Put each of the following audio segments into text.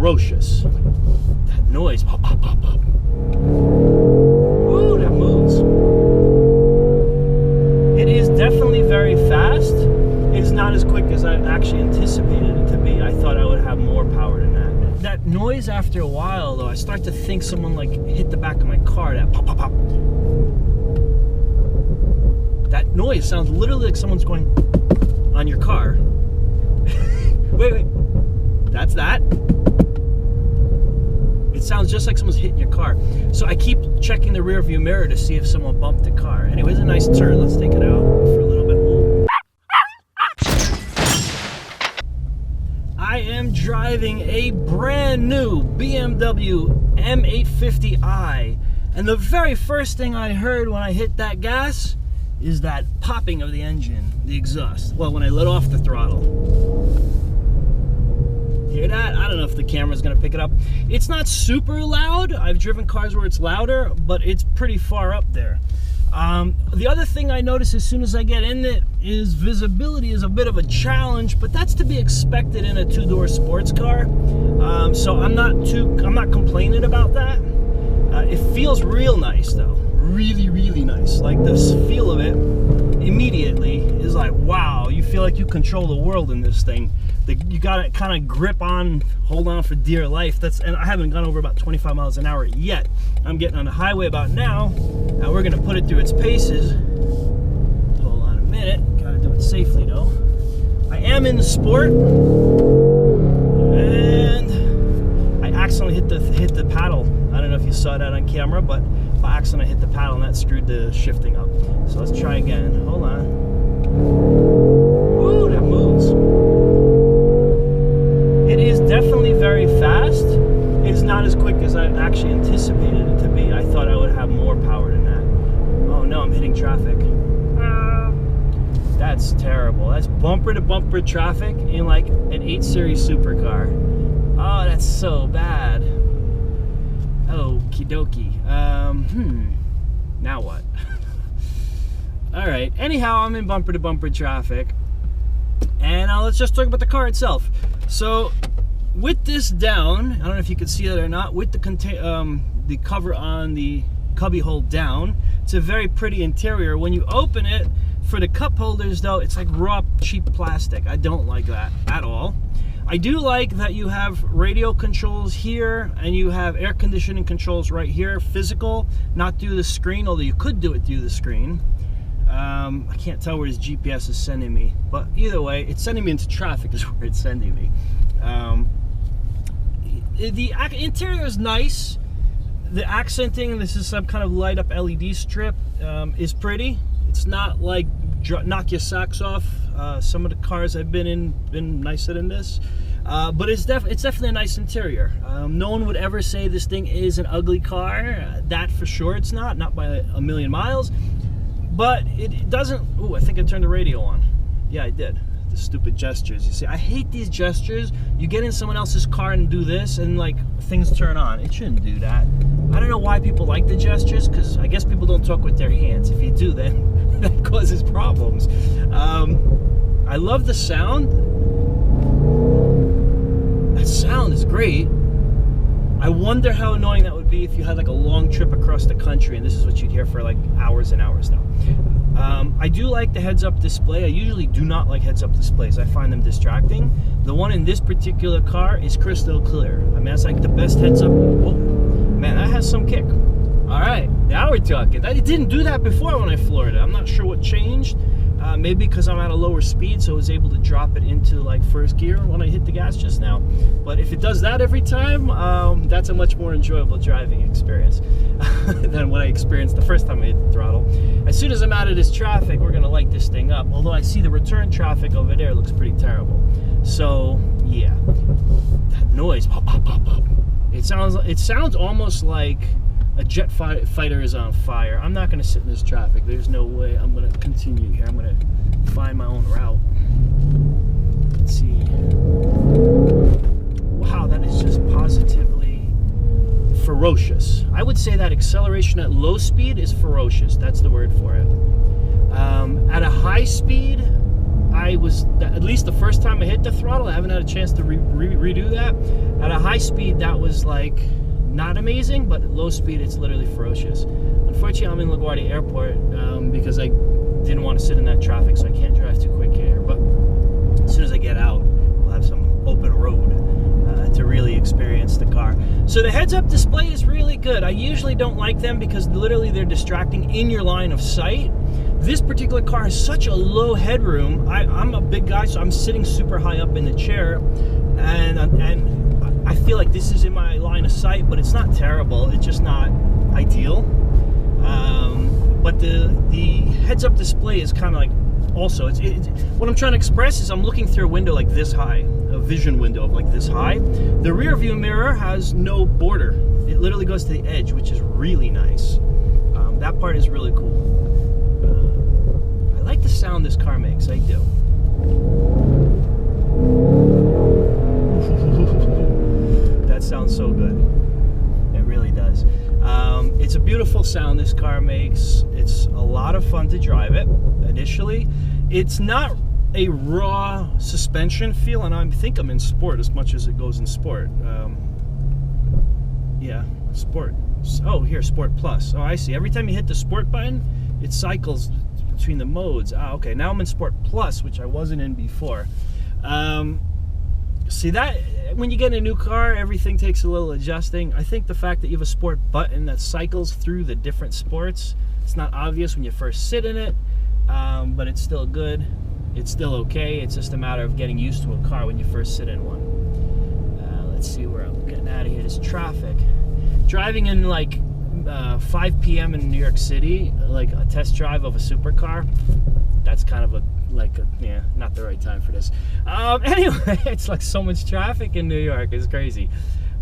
Ferocious. That noise, pop, pop, pop, pop. Ooh, that moves. It is definitely very fast. It is not as quick as I actually anticipated it to be. I thought I would have more power than that. That noise after a while, though, I start to think someone like hit the back of my car. That pop, pop, pop. That noise sounds literally like someone's going on your car. Wait. That's that. It sounds just like someone's hitting your car. So I keep checking the rear view mirror to see if someone bumped the car. Anyway, it's a nice turn. Let's take it out for a little bit. I am driving a brand new BMW M850i, and the very first thing I heard when I hit that gas is that popping of the engine, the exhaust. Well, when I let off the throttle. Hear that? I don't know if the camera's gonna pick it up. It's not super loud. I've driven cars where it's louder, but it's pretty far up there. The other thing I notice as soon as I get in it is visibility is a bit of a challenge, but that's to be expected in a two-door sports car. So I'm not complaining about that. It feels real nice though, really, really nice. Like the feel of it immediately is like, wow, you feel like you control the world in this thing. You gotta kind of grip on, hold on for dear life. And I haven't gone over about 25 miles an hour yet. I'm getting on the highway about now, and we're gonna put it through its paces. Hold on a minute, gotta do it safely though. I am in the sport, and I accidentally hit the paddle. I don't know if you saw that on camera, but by accident I hit the paddle and that screwed the shifting up. So let's try again. Hold on. Ooh, that moves. It is definitely very fast. It is not as quick as I actually anticipated it to be. I thought I would have more power than that. Oh no, I'm hitting traffic. That's terrible. That's bumper to bumper traffic in like an 8 Series supercar. Oh, that's so bad. Okie dokie. Now what? All right. Anyhow, I'm in bumper to bumper traffic. And let's just talk about the car itself. So, with this down, I don't know if you can see it or not, with the cover on the cubby hole down, it's a very pretty interior. When you open it, for the cup holders though, it's like raw, cheap plastic. I don't like that at all. I do like that you have radio controls here, and you have air conditioning controls right here, physical, not through the screen, although you could do it through the screen. I can't tell where this GPS is sending me, but either way, it's sending me into traffic is where it's sending me. The interior is nice. The accenting, this is some kind of light up LED strip, is pretty. It's not like knock your socks off. Some of the cars I've been in been nicer than this, but it's definitely a nice interior. No one would ever say this thing is an ugly car. That for sure it's not by a million miles. But it doesn't. Ooh, I think I turned the radio on. Yeah, I did. The stupid gestures. You see, I hate these gestures. You get in someone else's car and do this, and like things turn on. It shouldn't do that. I don't know why people like the gestures, because I guess people don't talk with their hands. If you do, then that causes problems. I love the sound. That sound is great. I wonder how annoying that would be if you had like a long trip across the country and this is what you'd hear for like hours and hours now. I do like the heads-up display. I usually do not like heads-up displays. I find them distracting. The one in this particular car is crystal clear. I mean, that's like the best heads-up. Oh, man, that has some kick. All right, now we're talking. It didn't do that before when I floored it. I'm not sure what changed. Maybe because I'm at a lower speed, so I was able to drop it into like first gear when I hit the gas just now. But if it does that every time, that's a much more enjoyable driving experience than what I experienced the first time I hit the throttle. As soon as I'm out of this traffic, we're gonna light this thing up. Although I see the return traffic over there looks pretty terrible. So yeah, that noise, pop, pop, pop, pop. It sounds almost like a jet fighter is on fire. I'm not going to sit in this traffic. There's no way. I'm going to continue here. I'm going to find my own route. Let's see. Wow, that is just positively ferocious. I would say that acceleration at low speed is ferocious. That's the word for it. At a high speed, at least the first time I hit the throttle, I haven't had a chance to redo that. At a high speed, that was like not amazing, but at low speed, it's literally ferocious. Unfortunately, I'm in LaGuardia Airport because I didn't want to sit in that traffic, so I can't drive too quick here. But as soon as I get out, we'll have some open road to really experience the car. So the heads-up display is really good. I usually don't like them because literally they're distracting in your line of sight. This particular car has such a low headroom. I'm a big guy, so I'm sitting super high up in the chair, and I feel like this is in my line of sight, but it's not terrible. It's just not ideal. But the heads-up display is kind of like, also, what I'm trying to express is I'm looking through a window like this high, a vision window of like this high. The rear view mirror has no border. It literally goes to the edge, which is really nice. That part is really cool. I like the sound this car makes, I do. That sounds so good. It really does. It's a beautiful sound this car makes. It's a lot of fun to drive it initially. It's not a raw suspension feel, and I think I'm in sport as much as it goes in sport. Yeah, sport. Oh, here, Sport Plus. Oh, I see. Every time you hit the sport button, it cycles between the modes. Ah, okay. Now I'm in Sport Plus, which I wasn't in before. See, that when you get in a new car, everything takes a little adjusting. I think the fact that you have a sport button that cycles through the different sports, it's not obvious when you first sit in it, but it's still good. It's still okay. It's just a matter of getting used to a car when you first sit in one. Let's see where I'm getting out of here. There's traffic. Driving in like 5 p.m. in New York City, like a test drive of a supercar, that's kind of yeah, not the right time for this. Anyway, it's like so much traffic in New York. It's crazy.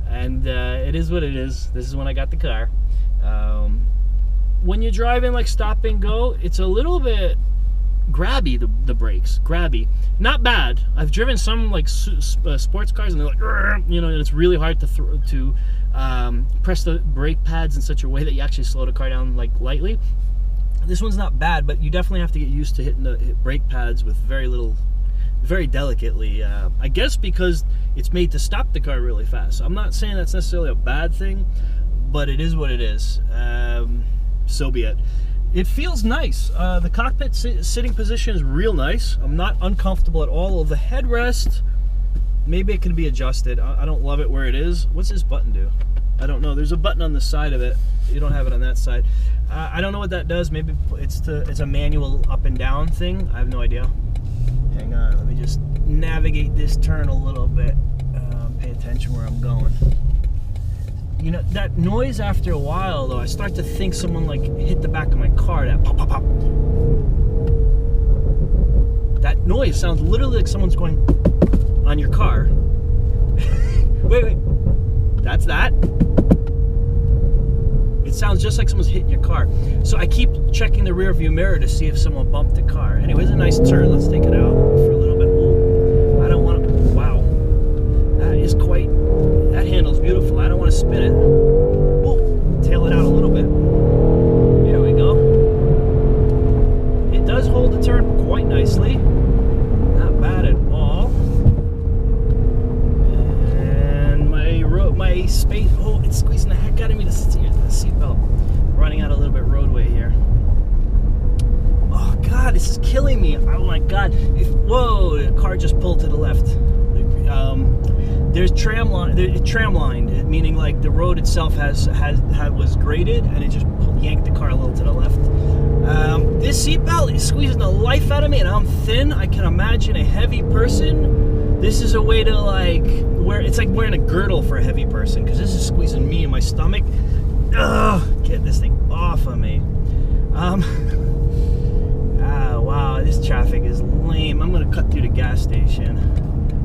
And it is what it is. This is when I got the car. When you're driving like stop and go, it's a little bit grabby, the brakes. Grabby. Not bad. I've driven some like sports cars and they're like, you know, and it's really hard to press the brake pads in such a way that you actually slow the car down like lightly. This one's not bad, but you definitely have to get used to hitting the brake pads with very delicately. I guess because it's made to stop the car really fast. I'm not saying that's necessarily a bad thing, but it is what it is. So be it. It feels nice. The cockpit sitting position is real nice. I'm not uncomfortable at all. The headrest, maybe it can be adjusted. I don't love it where it is. What's this button do? I don't know. There's a button on the side of it. You don't have it on that side. I don't know what that does. Maybe it's a manual up and down thing. I have no idea. Hang on. Let me just navigate this turn a little bit. Pay attention where I'm going. You know, that noise after a while, though, I start to think someone like hit the back of my car. That pop, pop, pop. That noise sounds literally like someone's going on your car. Wait. That's that. It sounds just like someone's hitting your car. So I keep checking the rear view mirror to see if someone bumped the car. Anyway, it's a nice turn. Let's take it out for a little bit. Ooh, I don't want to. Wow. That handle's beautiful. I don't want to spin it. Ooh, tail it out a little bit. There we go. It does hold the turn quite nicely. Not bad at all. My space, oh, it's squeezing the heck out of me, the seatbelt. Running out a little bit roadway here. Oh God, this is killing me. Oh my God. Whoa, the car just pulled to the left. There's tram-lined, meaning like the road itself was graded and it just yanked the car a little to the left. This seatbelt is squeezing the life out of me, and I'm thin. I can imagine a heavy person. This is a way to like it's like wearing a girdle for a heavy person, because this is squeezing me in my stomach. Ugh, get this thing off of me. Wow, this traffic is lame. I'm gonna cut through the gas station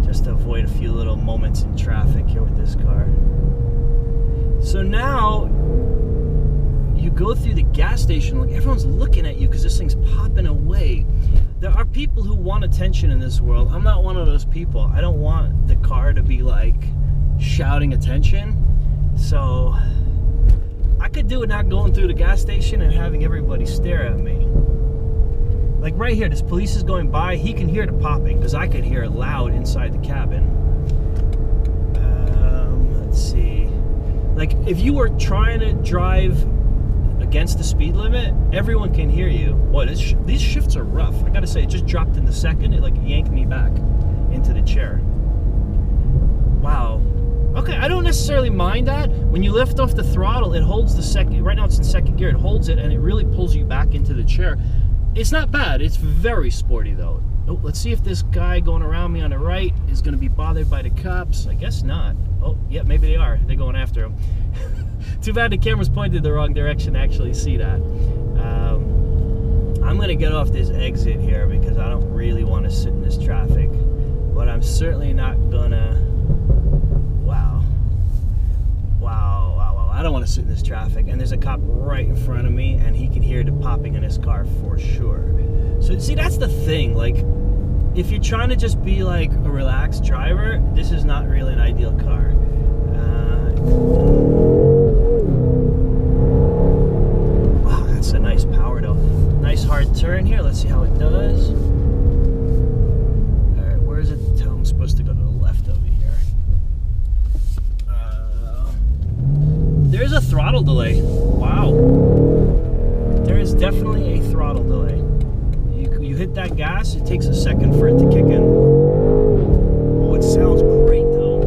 just to avoid a few little moments in traffic here with this car. So now you go through the gas station, like everyone's looking at you because this thing's popping away. There are people who want attention in this world. I'm not one of those people. I don't want the car to be like shouting attention. So I could do it not going through the gas station and having everybody stare at me. Like right here, this police is going by. He can hear the popping because I could hear it loud inside the cabin. Let's see. Like if you were trying to drive against the speed limit, everyone can hear you. Boy, these shifts are rough. I gotta say, it just dropped in the second. It like yanked me back into the chair. Wow. Okay, I don't necessarily mind that. When you lift off the throttle, it holds the second. Right now it's in second gear. It holds it and it really pulls you back into the chair. It's not bad. It's very sporty though. Oh, let's see if this guy going around me on the right is going to be bothered by the cops. I guess not. Oh, yeah, maybe they are. They're going after him. Too bad the camera's pointed the wrong direction to actually see that. I'm going to get off this exit here because I don't really want to sit in this traffic. But I'm certainly not going to... Wow. I don't want to sit in this traffic. And there's a cop right in front of me, and he can hear the popping in his car for sure. So, see, that's the thing. Like, if you're trying to just be like a relaxed driver, this is not really an ideal car. Wow, that's a nice power though. Nice hard turn here. Let's see how it does. All right, where is it? Tell I'm supposed to go to the left over here. There's a throttle delay. Wow. There is definitely a throttle delay. You hit that gas, it takes a second for it to kick in. Oh, it sounds great though.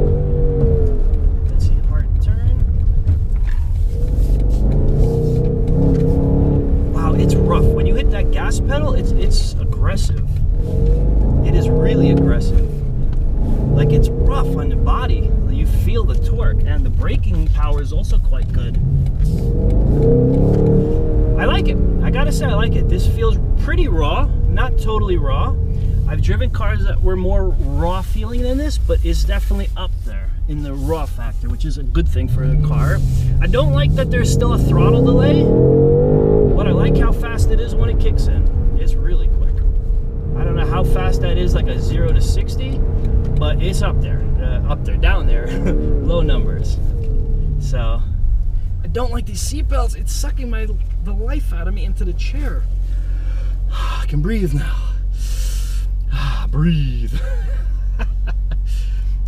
Let's see, hard turn. Wow, it's rough. When you hit that gas pedal, it's aggressive. It is really aggressive. Like it's rough on the body. You feel the torque, and the braking power is also quite good. I like it. I gotta say I like it. This feels pretty raw, not totally raw. I've driven cars that were more raw feeling than this, but it's definitely up there in the raw factor, which is a good thing for a car. I don't like that there's still a throttle delay, but I like how fast it is when it kicks in. It's really quick. I don't know how fast that is, like a 0 to 60, but it's up there, down there, low numbers. So, I don't like these seatbelts. It's sucking the life out of me into the chair. I can breathe now. Breathe.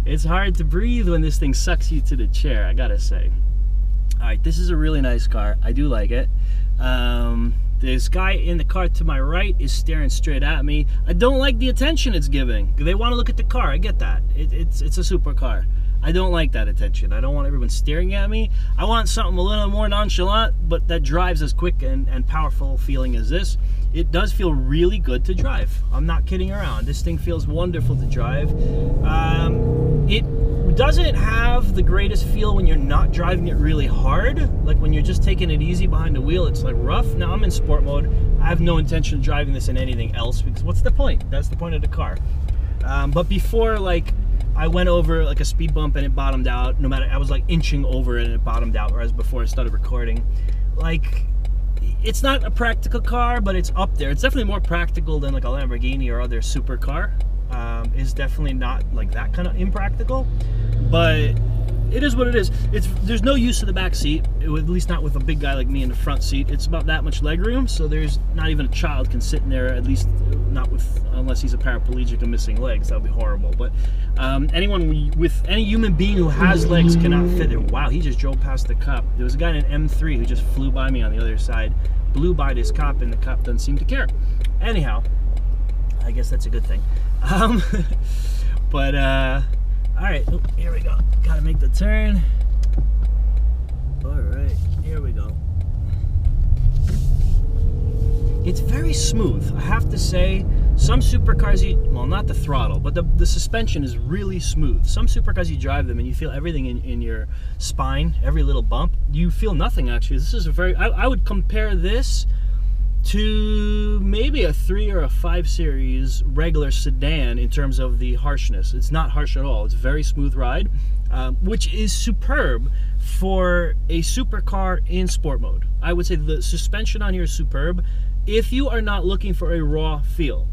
It's hard to breathe when this thing sucks you to the chair, I gotta say. All right, this is a really nice car. I do like it. This guy in the car to my right is staring straight at me. I don't like the attention it's giving. They want to look at the car. I get that. It's a supercar. I don't like that attention. I don't want everyone staring at me. I want something a little more nonchalant, but that drives as quick and powerful feeling as this. It does feel really good to drive. I'm not kidding around. This thing feels wonderful to drive. It doesn't have the greatest feel when you're not driving it really hard. Like when you're just taking it easy behind the wheel, it's like rough. Now I'm in sport mode. I have no intention of driving this in anything else because what's the point? That's the point of the car. But before, like, I went over like a speed bump and it bottomed out. No matter, I was like inching over it and it bottomed out, whereas before I started recording. Like, it's not a practical car, but it's up there. It's definitely more practical than like a Lamborghini or other supercar. It's definitely not like that kind of impractical, but it is what it is. There's no use of the back seat, at least not with a big guy like me in the front seat. It's about that much leg room, so there's not even a child can sit in there, at least not unless he's a paraplegic and missing legs. That would be horrible. But anyone with any human being who has legs cannot fit there. Wow, he just drove past the cop. There was a guy in an M3 who just flew by me on the other side, blew by this cop, and the cop doesn't seem to care. Anyhow, I guess that's a good thing. But all right, oh, here we go. Gotta make the turn. All right, here we go. It's very smooth, I have to say. Some supercars, well, not the throttle, but the suspension is really smooth. Some supercars, you drive them and you feel everything in your spine, every little bump. You feel nothing, actually. This is a very, I would compare this to maybe a 3 or a 5 series regular sedan in terms of the harshness. It's not harsh at all. It's a very smooth ride, which is superb for a supercar in sport mode. I would say the suspension on here is superb if you are not looking for a raw feel.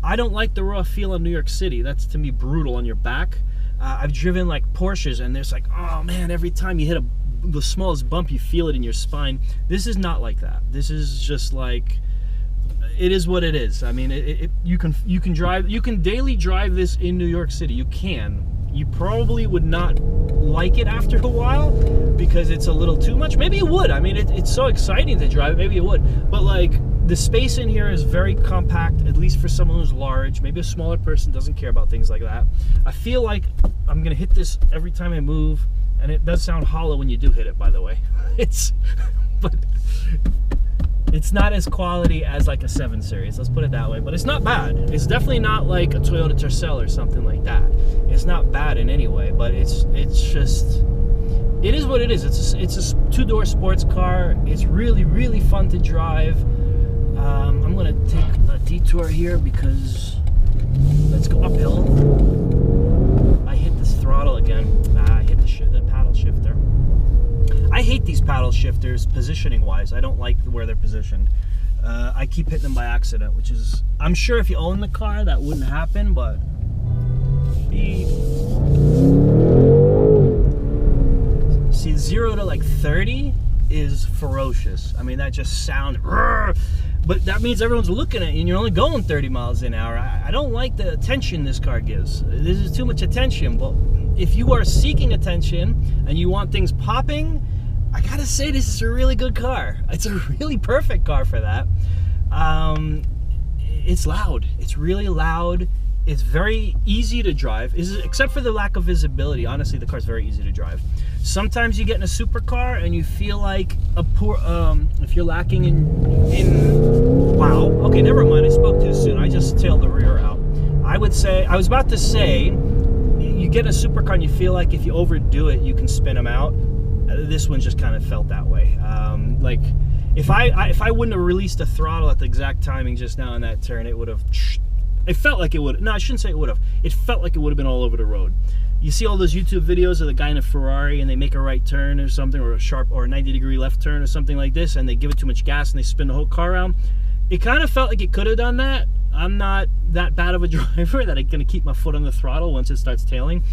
I don't like the raw feel in New York City. That's, to me, brutal on your back. I've driven like Porsches and there's like, oh man, every time you hit the smallest bump, you feel it in your spine. This is not like that. This is just like, it is what it is. I mean, you can daily drive this in New York City. You can. You probably would not like it after a while because it's a little too much. Maybe you would. I mean, it's so exciting to drive. Maybe you would. But like, the space in here is very compact, at least for someone who's large. Maybe a smaller person doesn't care about things like that. I feel like I'm gonna hit this every time I move, and it does sound hollow when you do hit it, by the way. But it's not as quality as like a 7 Series, let's put it that way. But it's not bad. It's definitely not like a Toyota Tercel or something like that. It's not bad in any way, but it's just, it is what it is. It's a 2-door sports car. It's really, really fun to drive. I'm gonna take a detour here because let's go uphill. I hit this throttle again. I hit the paddle shifter. I hate these paddle shifters positioning wise. I don't like where they're positioned. I keep hitting them by accident, which is, I'm sure if you own the car that wouldn't happen, but see, 0 to like 30 is ferocious. I mean, that just sounds, but that means everyone's looking at you and you're only going 30 miles an hour. I don't like the attention this car gives. This is too much attention. But if you are seeking attention and you want things popping, I gotta say, this is a really good car. It's a really perfect car for that. It's loud. It's really loud. It's very easy to drive, except for the lack of visibility. Honestly, the car's very easy to drive. Sometimes you get in a supercar and you feel like a poor, if you're lacking in, wow, okay, never mind, I spoke too soon. I just tailed the rear out. I was about to say, you get in a supercar and you feel like if you overdo it, you can spin them out. This one just kind of felt that way. Like, if I wouldn't have released the throttle at the exact timing just now in that turn, it would have, it felt like it would. No, I shouldn't say it would have. It felt like it would have been all over the road. You see all those YouTube videos of the guy in a Ferrari and they make a right turn or something, or a sharp or a 90-degree left turn or something like this, and they give it too much gas and they spin the whole car around. It kind of felt like it could have done that. I'm not that bad of a driver that I'm going to keep my foot on the throttle once it starts tailing.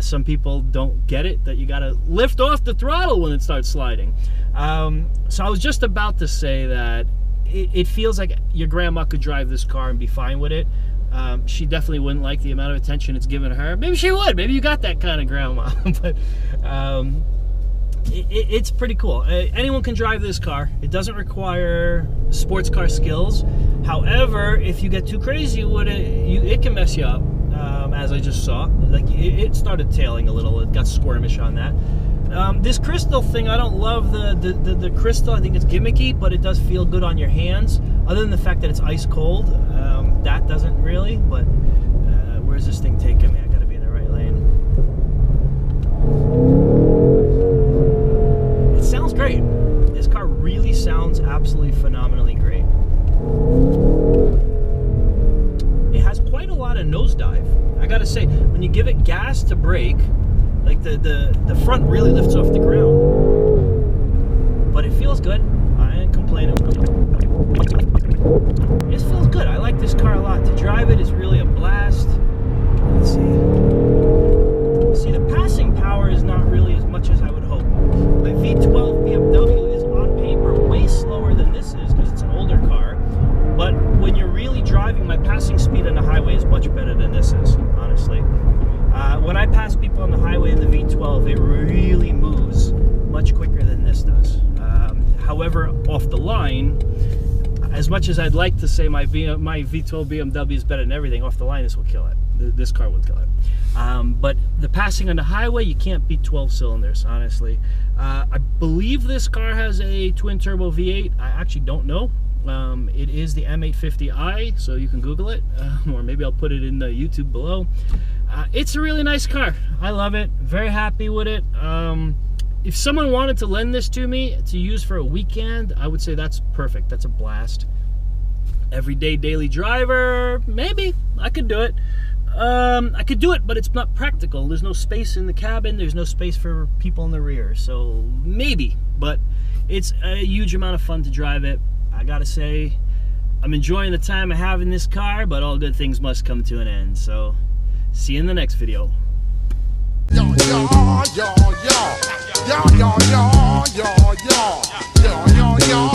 Some people don't get it, that you got to lift off the throttle when it starts sliding. So I was just about to say that it feels like your grandma could drive this car and be fine with it. She definitely wouldn't like the amount of attention it's given her. Maybe she would. Maybe you got that kind of grandma. But it's pretty cool. Anyone can drive this car. It doesn't require sports car skills. However, if you get too crazy with it, it can mess you up. As I just saw, like it started tailing a little. It got squirmish on that. This crystal thing, I don't love the crystal. I think it's gimmicky, but it does feel good on your hands. Other than the fact that it's ice cold, that doesn't really. But where's this thing taking me? I gotta be in the right lane. It sounds great. This car really sounds absolutely phenomenally great. It has quite a lot of nosedive. I gotta say, when you give it gas to brake, like the front really lifts off the ground, but it feels good. I ain't complaining. It feels good. I like this car a lot. To drive it is really a blast. Let's see. See, the passing power is not really as much as I would hope. My V12 BMW is on paper way slower than this is because it's an older car. But when you're really driving, my passing speed on the highway is much better than this is, honestly. When I pass people on the highway in the V12, it really moves much quicker than this does. However, off the line, as much as I'd like to say my V12 BMW is better than everything, off the line, this will kill it. This car will kill it. But the passing on the highway, you can't beat 12 cylinders, honestly. I believe this car has a twin-turbo V8. I actually don't know. It is the M850i, so you can Google it, or maybe I'll put it in the YouTube below. It's a really nice car. I love it. Very happy with it. If someone wanted to lend this to me to use for a weekend, I would say that's perfect. That's a blast. Everyday daily driver, maybe I could do it. I could do it, but it's not practical. There's no space in the cabin. There's no space for people in the rear. So maybe, but it's a huge amount of fun to drive it. I gotta say, I'm enjoying the time I have in this car, but all good things must come to an end. So see you in the next video. Yo, yo, yo, yo, yo, yo, yo, yo, yo, yo, yo, yo, yo.